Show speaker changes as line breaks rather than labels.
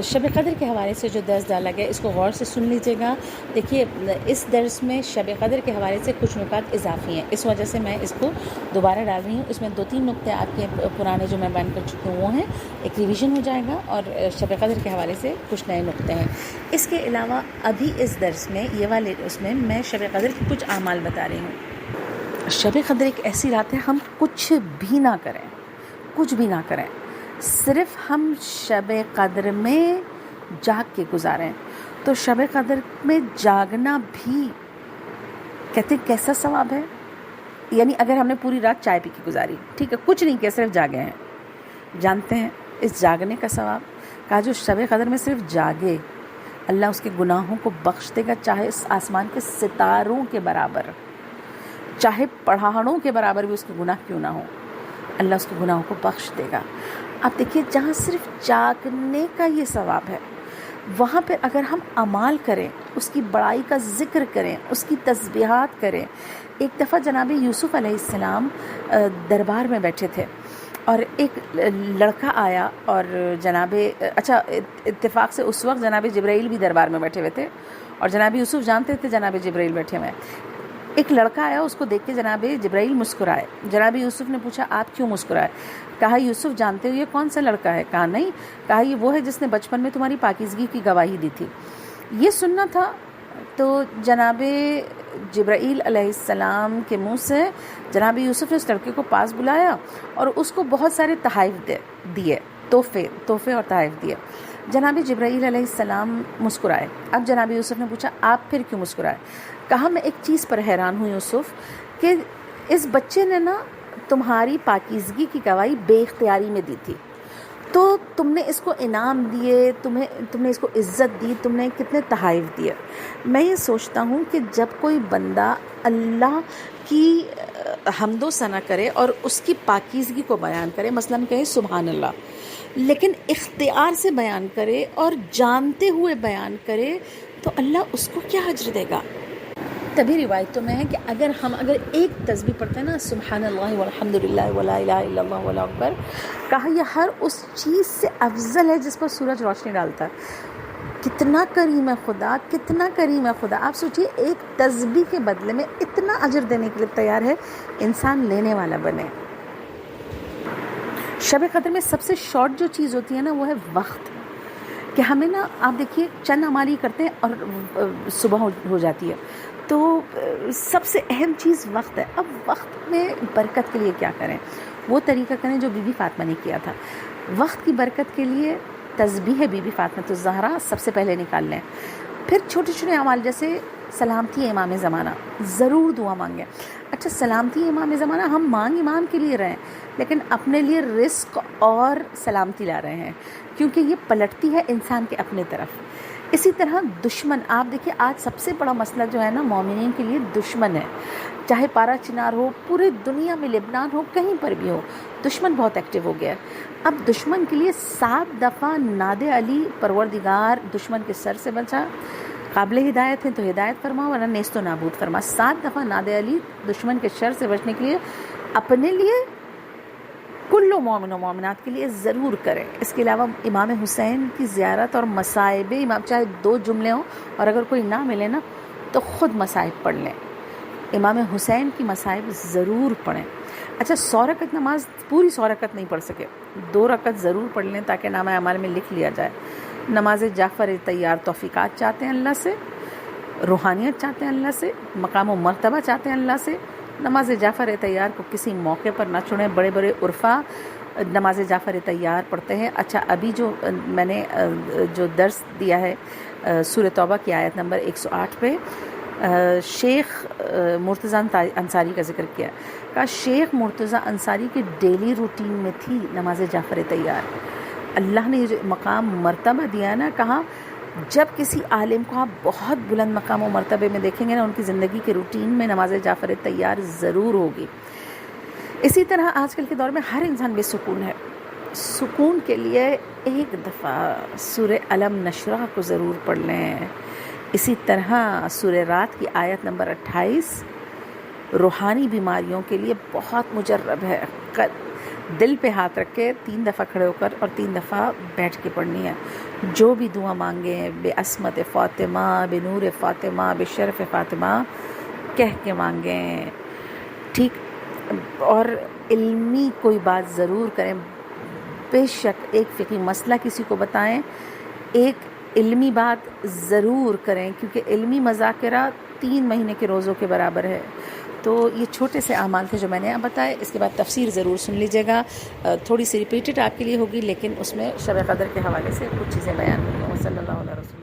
شب قدر کے حوالے سے جو درس ڈالا گیا اس کو غور سے سن لیجیے گا. دیکھیے اس درس میں شب قدر کے حوالے سے کچھ نکات اضافی ہیں، اس وجہ سے میں اس کو دوبارہ ڈال رہی ہوں. اس میں 2-3 نقطے آپ کے پرانے جو میں بیان کر چکی ہوں وہ ہیں، ایک ریویژن ہو جائے گا، اور شب قدر کے حوالے سے کچھ نئے نقطے ہیں. اس کے علاوہ ابھی اس درس میں یہ والے اس میں میں شب قدر کے کچھ اعمال بتا رہی ہوں. شب قدر ایک ایسی رات ہے ہم کچھ بھی نہ کریں، کچھ بھی نہ کریں، صرف ہم شب قدر میں جاگ کے گزاریں. تو شب قدر میں جاگنا بھی کہتے ہیں کیسا ثواب ہے. یعنی اگر ہم نے پوری رات چائے پی کے گزاری، ٹھیک ہے، کچھ نہیں کیا، صرف جاگے ہیں، جانتے ہیں اس جاگنے کا ثواب. کہا جو شب قدر میں صرف جاگے اللہ اس کے گناہوں کو بخش دے گا، چاہے اس آسمان کے ستاروں کے برابر، چاہے پہاڑوں کے برابر بھی اس کے گناہ کیوں نہ ہو، اللہ اس کے گناہوں کو بخش دے گا. اب دیکھیے جہاں صرف جاگنے کا یہ ثواب ہے، وہاں پہ اگر ہم اعمال کریں، اس کی بڑائی کا ذکر کریں، اس کی تسبیحات کریں. ایک دفعہ جناب یوسف علیہ السلام دربار میں بیٹھے تھے، اور ایک لڑکا آیا، اور اچھا اتفاق سے اس وقت جناب جبرائیل بھی دربار میں بیٹھے ہوئے تھے، اور جناب یوسف جانتے تھے جناب جبرائیل بیٹھے ہوئے ہیں. ایک لڑکا آیا، اس کو دیکھ کے جناب جبرائیل مسکرائے. جناب یوسف نے پوچھا آپ کیوں مسکرائے؟ کہا یوسف جانتے ہو یہ کون سا لڑکا ہے؟ کہا نہیں. کہا یہ وہ ہے جس نے بچپن میں تمہاری پاکیزگی کی گواہی دی تھی. یہ سننا تھا تو جناب جبرائیل علیہ السلام کے منہ سے جناب یوسف نے اس لڑکے کو پاس بلایا اور اس کو بہت سارے تحائف دیے، تحفے اور تحائف دیے. جناب جبرائیل علیہ السلام مسکرائے. اب جناب یوسف نے پوچھا آپ پھر کیوں مسکرائے؟ کہا میں ایک چیز پر حیران ہوں یوسف کہ اس بچے نے نا تمہاری پاکیزگی کی گواہی بے اختیاری میں دی تھی، تو تم نے اس کو انعام دیے، تم نے اس کو عزت دی، تم نے کتنے تحائف دیے. میں یہ سوچتا ہوں کہ جب کوئی بندہ اللہ کی حمد و ثنا کرے اور اس کی پاکیزگی کو بیان کرے، مثلاً کہے سبحان اللہ، لیکن اختیار سے بیان کرے اور جانتے ہوئے بیان کرے، تو اللہ اس کو کیا اجر دے گا. تبھی روایتوں میں ہے کہ اگر ایک تسبیح پڑھتے ہیں نا، سبحان اللہ والحمد للہ ولا الہ الا اللہ واللہ اکبر، کہا یہ ہر اس چیز سے افضل ہے جس پر سورج روشنی ڈالتا ہے. کتنا کریم ہے خدا، کتنا کریم ہے خدا. آپ سوچئے ایک تسبیح کے بدلے میں اتنا اجر دینے کے لیے تیار ہے، انسان لینے والا بنے. شب قدر میں سب سے شارٹ جو چیز ہوتی ہے نا وہ ہے وقت، کہ ہمیں نا آپ دیکھیے چند اعمال ہی کرتے ہیں اور صبح ہو جاتی ہے. تو سب سے اہم چیز وقت ہے. اب وقت میں برکت کے لیے کیا کریں؟ وہ طریقہ کریں جو بی بی فاطمہ نے کیا تھا. وقت کی برکت کے لیے تسبیح بی بی فاطمہ الزہرا سب سے پہلے نکال لیں. پھر چھوٹے چھوٹے اعمال جیسے سلامتی امام زمانہ، ضرور دعا مانگیں. اچھا سلامتی امام زمانہ ہم مانگ امام کے لیے رہیں، لیکن اپنے لیے رزق اور سلامتی لا رہے ہیں، کیونکہ یہ پلٹتی ہے انسان کے اپنے طرف. اسی طرح دشمن، آپ دیکھیے آج سب سے بڑا مسئلہ جو ہے نا مومنین کے لیے دشمن ہے. چاہے پارا چنار ہو، پورے دنیا میں لبنان ہو، کہیں پر بھی ہو، دشمن بہت ایکٹیو ہو گیا ہے. اب دشمن کے لیے 7 دفعہ ناد علی پروردگار دشمن کے سر سے بچا، قابل ہدایت ہیں تو ہدایت فرما ورنہ نیست و نابود فرما. 7 دفعہ ناد علی دشمن کے شر سے بچنے کے لیے اپنے لیے، کل مومن و مومنات کے لیے ضرور کریں. اس کے علاوہ امام حسین کی زیارت اور مصائب امام، چاہے 2 جملے ہوں، اور اگر کوئی نہ ملے نا تو خود مصائب پڑھ لیں. امام حسین کی مصائب ضرور پڑھیں. اچھا 100 رکعت نماز، پوری 100 رکعت نہیں پڑھ سکے، 2 رکعت ضرور پڑھ لیں تاکہ نامہ اعمال میں لکھ لیا جائے. نماز جعفر تیار توفیقات چاہتے ہیں اللہ سے، روحانیت چاہتے ہیں اللہ سے، مقام و مرتبہ چاہتے ہیں اللہ سے. نماز جعفر تیار کو کسی موقع پر نہ چھوڑیں. بڑے بڑے عرفا نماز جعفر تیار پڑھتے ہیں. اچھا ابھی جو میں نے جو درس دیا ہے سورہ توبہ کی آیت نمبر 108 پہ شیخ مرتضیٰ انصاری کا ذکر کیا. کہا شیخ مرتضیٰ انصاری کی ڈیلی روٹین میں تھی نماز جعفر تیار. اللہ نے جو مقام مرتبہ دیا ہے نا، کہا جب کسی عالم کو آپ بہت بلند مقام و مرتبے میں دیکھیں گے نا، ان کی زندگی کے روٹین میں نماز جعفر تیار ضرور ہوگی. اسی طرح آج کل کے دور میں ہر انسان بے سکون ہے. سکون کے لیے ایک دفعہ سورہ علم نشرح کو ضرور پڑھ لیں. اسی طرح سورہ رات کی آیت نمبر 28 روحانی بیماریوں کے لیے بہت مجرب ہے. دل پہ ہاتھ رکھ کے 3 دفعہ کھڑے ہو کر اور 3 دفعہ بیٹھ کے پڑھنی ہے. جو بھی دعا مانگیں بے عصمت فاطمہ، بے نور فاطمہ، بے شرف فاطمہ کہہ کے مانگیں. ٹھیک. اور علمی کوئی بات ضرور کریں، بے شک ایک فقہی مسئلہ کسی کو بتائیں، ایک علمی بات ضرور کریں، کیونکہ علمی مذاکرہ 3 مہینے کے روزوں کے برابر ہے. تو یہ چھوٹے سے اعمال تھے جو میں نے آپ بتائے. اس کے بعد تفسیر ضرور سن لیجیے گا، تھوڑی سی ریپیٹڈ آپ کے لیے ہوگی، لیکن اس میں شب قدر کے حوالے سے کچھ چیزیں بیان ہوئی ہیں. صلی اللہ علیہ وسلم.